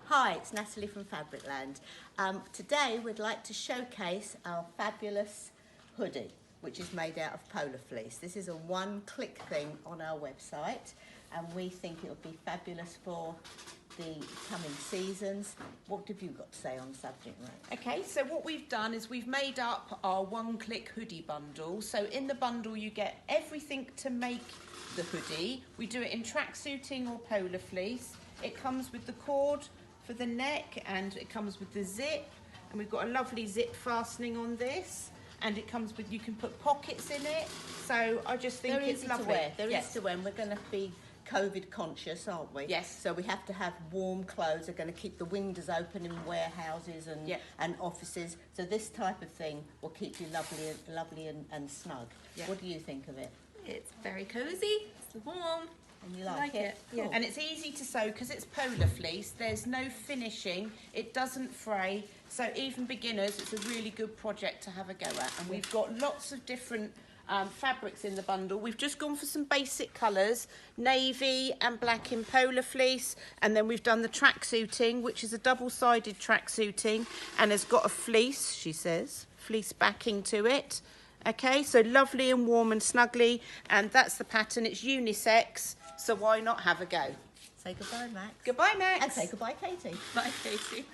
Hi, it's Natalie from Fabricland. Today we'd like to showcase our fabulous hoodie, which is made out of polar fleece. This is a one-click thing on our website, and we think it would be fabulous for the coming seasons. What have you got to say on the subject, Ray? Okay, so what we've done is we've made up our one-click hoodie bundle. So in the bundle you get everything to make the hoodie. We do it in tracksuiting or polar fleece. It comes with the cord for the neck, and it comes with the zip, and we've got a lovely zip fastening on this, and it comes with, you can put pockets in it. So I just think it's lovely. They're easy to wear. We're going to be COVID conscious, aren't we? Yes. So we have to have warm clothes. They're going to keep the windows open in warehouses and offices. So this type of thing will keep you lovely and snug. Yeah. What do you think of it? It's very cozy, it's warm. And you I like it. Cool. Yeah. And it's easy to sew because it's polar fleece. There's no finishing. It doesn't fray. So even beginners, it's a really good project to have a go at. And we've got lots of different fabrics in the bundle. We've just gone for some basic colours, navy and black in polar fleece. And then we've done the tracksuiting, which is a double-sided tracksuiting and has got a fleece, she says, fleece backing to it. Okay, so lovely and warm and snuggly, and that's the pattern. It's unisex, so why not have a go? Say goodbye, Max. Goodbye, Max. And say goodbye, Katie. Bye, Katie.